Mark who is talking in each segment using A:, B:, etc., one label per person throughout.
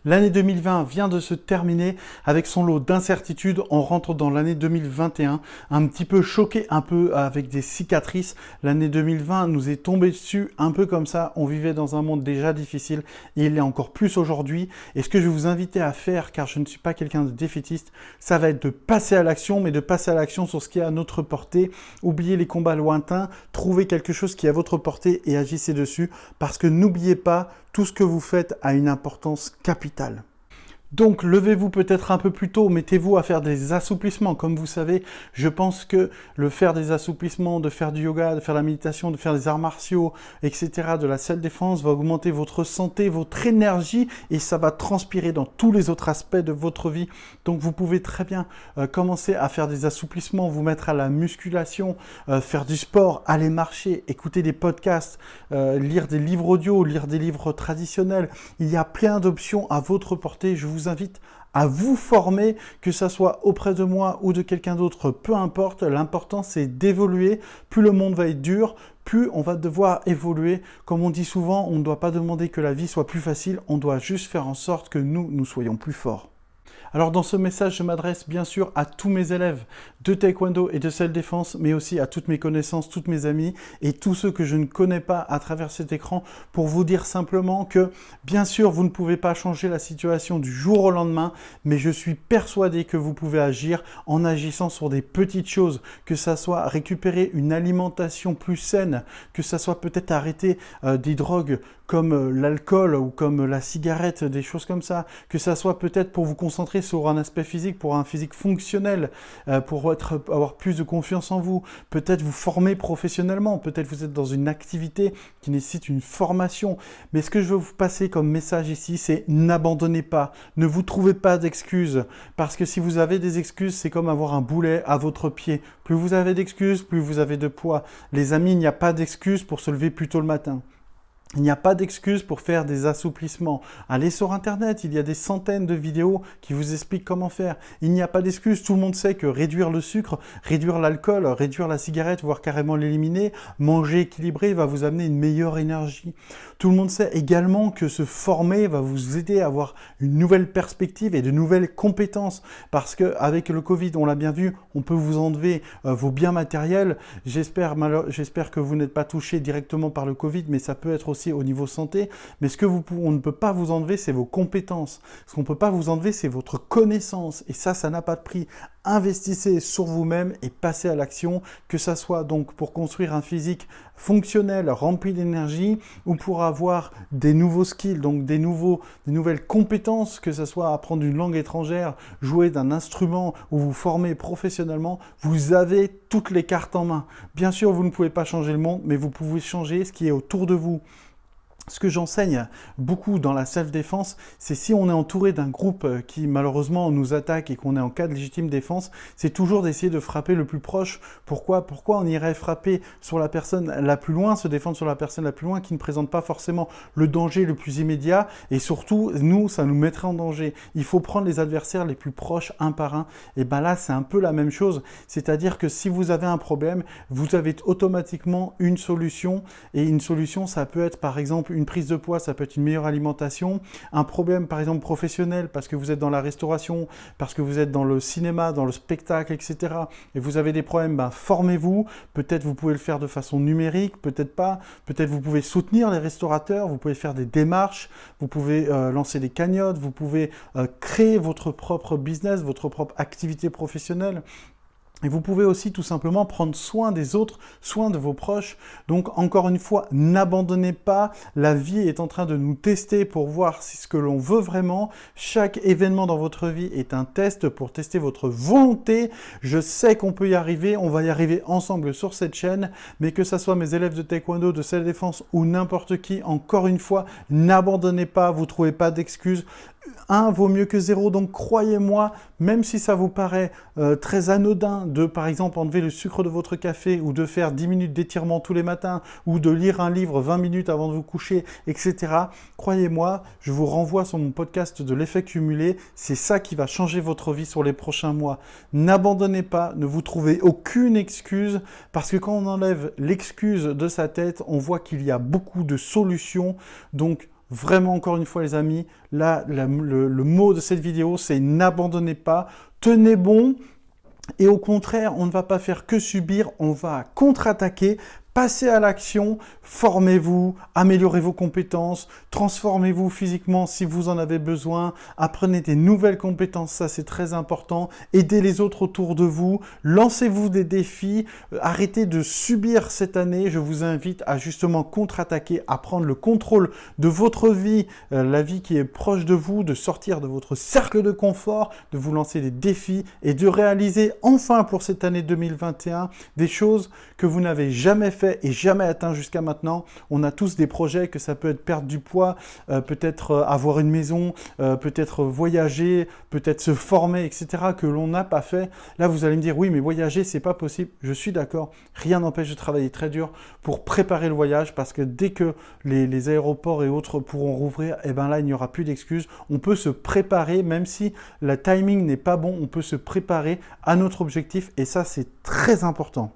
A: L'année 2020 vient de se terminer avec son lot d'incertitudes. On rentre dans l'année 2021, un petit peu choqué, un peu avec des cicatrices. L'année 2020 nous est tombée dessus un peu comme ça. On vivait dans un monde déjà difficile et il l'est encore plus aujourd'hui. Et ce que je vais vous inviter à faire, car je ne suis pas quelqu'un de défaitiste, ça va être de passer à l'action, mais de passer à l'action sur ce qui est à notre portée. Oubliez les combats lointains, trouvez quelque chose qui est à votre portée et agissez dessus. Parce que n'oubliez pas, tout ce que vous faites a une importance capitale. Donc, levez-vous peut-être un peu plus tôt, mettez-vous à faire des assouplissements. Comme vous savez, je pense que le faire des assouplissements, de faire du yoga, de faire la méditation, de faire des arts martiaux, etc., de la self-défense va augmenter votre santé, votre énergie et ça va transpirer dans tous les autres aspects de votre vie. Donc, vous pouvez très bien commencer à faire des assouplissements, vous mettre à la musculation, faire du sport, aller marcher, écouter des podcasts, lire des livres audio, lire des livres traditionnels. Il y a plein d'options à votre portée. Je vous invite à vous former, que ça soit auprès de moi ou de quelqu'un d'autre, peu importe. L'important, c'est d'évoluer. Plus le monde va être dur, plus on va devoir évoluer. Comme on dit souvent, on ne doit pas demander que la vie soit plus facile, on doit juste faire en sorte que nous soyons plus forts. Alors dans ce message, je m'adresse bien sûr à tous mes élèves de taekwondo et de self-défense, mais aussi à toutes mes connaissances, toutes mes amis et tous ceux que je ne connais pas à travers cet écran pour vous dire simplement que bien sûr, vous ne pouvez pas changer la situation du jour au lendemain, mais je suis persuadé que vous pouvez agir en agissant sur des petites choses, que ça soit récupérer une alimentation plus saine, que ça soit peut-être arrêter des drogues comme l'alcool ou comme la cigarette, des choses comme ça, que ça soit peut-être pour vous concentrer sur un aspect physique, pour un physique fonctionnel, pour avoir plus de confiance en vous, peut-être vous former professionnellement, peut-être vous êtes dans une activité qui nécessite une formation. Mais ce que je veux vous passer comme message ici, c'est n'abandonnez pas, ne vous trouvez pas d'excuses, parce que si vous avez des excuses, c'est comme avoir un boulet à votre pied. Plus vous avez d'excuses, plus vous avez de poids. Les amis, il n'y a pas d'excuses pour se lever plus tôt le matin. Il n'y a pas d'excuse pour faire des assouplissements. Allez sur Internet, il y a des centaines de vidéos qui vous expliquent comment faire. Il n'y a pas d'excuse, tout le monde sait que réduire le sucre, réduire l'alcool, réduire la cigarette, voire carrément l'éliminer, manger équilibré va vous amener une meilleure énergie. Tout le monde sait également que se former va vous aider à avoir une nouvelle perspective et de nouvelles compétences. Parce qu'avec le Covid, on l'a bien vu, on peut vous enlever vos biens matériels. J'espère que vous n'êtes pas touché directement par le Covid, mais ça peut être aussi au niveau santé, mais on ne peut pas vous enlever, c'est vos compétences. Ce qu'on ne peut pas vous enlever, c'est votre connaissance. Et ça n'a pas de prix. Investissez sur vous-même et passez à l'action, que ça soit donc pour construire un physique fonctionnel, rempli d'énergie, ou pour avoir des nouveaux skills, donc des nouvelles compétences, que ça soit apprendre une langue étrangère, jouer d'un instrument ou vous former professionnellement, vous avez toutes les cartes en main. Bien sûr, vous ne pouvez pas changer le monde, mais vous pouvez changer ce qui est autour de vous. Ce que j'enseigne beaucoup dans la self-défense, c'est si on est entouré d'un groupe qui malheureusement nous attaque et qu'on est en cas de légitime défense, c'est toujours d'essayer de frapper le plus proche. Pourquoi on irait frapper sur la personne la plus loin, se défendre sur la personne la plus loin qui ne présente pas forcément le danger le plus immédiat et surtout, nous, ça nous mettrait en danger. Il faut prendre les adversaires les plus proches un par un. Et bien là, c'est un peu la même chose. C'est-à-dire que si vous avez un problème, vous avez automatiquement une solution et une solution, ça peut être par exemple une prise de poids, ça peut être une meilleure alimentation. Un problème, par exemple, professionnel, parce que vous êtes dans la restauration, parce que vous êtes dans le cinéma, dans le spectacle, etc. Et vous avez des problèmes, formez-vous. Peut-être vous pouvez le faire de façon numérique, peut-être pas. Peut-être vous pouvez soutenir les restaurateurs, vous pouvez faire des démarches, vous pouvez lancer des cagnottes, vous pouvez créer votre propre business, votre propre activité professionnelle. Et vous pouvez aussi tout simplement prendre soin des autres, soin de vos proches. Donc encore une fois, n'abandonnez pas. La vie est en train de nous tester pour voir si ce que l'on veut vraiment. Chaque événement dans votre vie est un test pour tester votre volonté. Je sais qu'on peut y arriver, on va y arriver ensemble sur cette chaîne. Mais que ce soit mes élèves de taekwondo, de self-défense ou n'importe qui, encore une fois, n'abandonnez pas, vous ne trouvez pas d'excuses. 1 vaut mieux que 0, donc croyez-moi, même si ça vous paraît très anodin de, par exemple, enlever le sucre de votre café ou de faire 10 minutes d'étirement tous les matins ou de lire un livre 20 minutes avant de vous coucher, etc. Croyez-moi, je vous renvoie sur mon podcast de l'effet cumulé, c'est ça qui va changer votre vie sur les prochains mois. N'abandonnez pas, ne vous trouvez aucune excuse, parce que quand on enlève l'excuse de sa tête, on voit qu'il y a beaucoup de solutions, donc Vraiment, encore une fois, les amis, là, le mot de cette vidéo, c'est n'abandonnez pas, tenez bon. Et au contraire, on ne va pas faire que subir, on va contre-attaquer. Passez à l'action, formez-vous, améliorez vos compétences, transformez-vous physiquement si vous en avez besoin, apprenez des nouvelles compétences, ça c'est très important, aidez les autres autour de vous, lancez-vous des défis, arrêtez de subir cette année, je vous invite à justement contre-attaquer, à prendre le contrôle de votre vie, la vie qui est proche de vous, de sortir de votre cercle de confort, de vous lancer des défis et de réaliser enfin pour cette année 2021 des choses que vous n'avez jamais fait et jamais atteint jusqu'à maintenant. On a tous des projets, que ça peut être perdre du poids, peut-être avoir une maison, peut-être voyager, peut-être se former, etc. que l'on n'a pas fait. Là, vous allez me dire, oui, mais voyager, c'est pas possible. Je suis d'accord. Rien n'empêche de travailler très dur pour préparer le voyage parce que dès que les aéroports et autres pourront rouvrir, et ben là, il n'y aura plus d'excuses. On peut se préparer, même si le timing n'est pas bon, on peut se préparer à notre objectif et ça, c'est très important.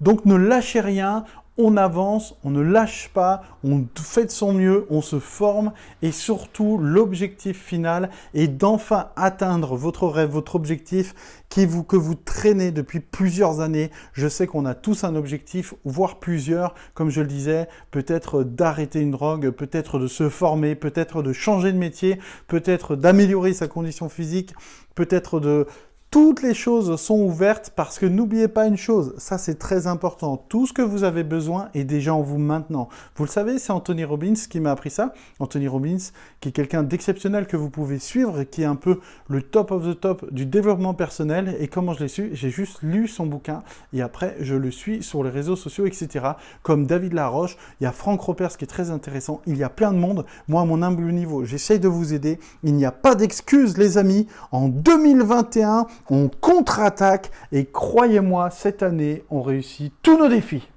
A: Donc ne lâchez rien, on avance, on ne lâche pas, on fait de son mieux, on se forme et surtout l'objectif final est d'enfin atteindre votre rêve, votre objectif que vous traînez depuis plusieurs années. Je sais qu'on a tous un objectif, voire plusieurs, comme je le disais, peut-être d'arrêter une drogue, peut-être de se former, peut-être de changer de métier, peut-être d'améliorer sa condition physique, peut-être de... Toutes les choses sont ouvertes parce que n'oubliez pas une chose, ça c'est très important, tout ce que vous avez besoin est déjà en vous maintenant. Vous le savez, c'est Anthony Robbins qui m'a appris ça. Anthony Robbins, qui est quelqu'un d'exceptionnel que vous pouvez suivre et qui est un peu le top of the top du développement personnel. Et comment je l'ai su? J'ai juste lu son bouquin et après je le suis sur les réseaux sociaux, etc. Comme David Laroche, il y a Franck Ropers qui est très intéressant, il y a plein de monde. Moi, à mon humble niveau, j'essaye de vous aider. Il n'y a pas d'excuses, les amis. En 2021, on contre-attaque et croyez-moi, cette année, on réussit tous nos défis.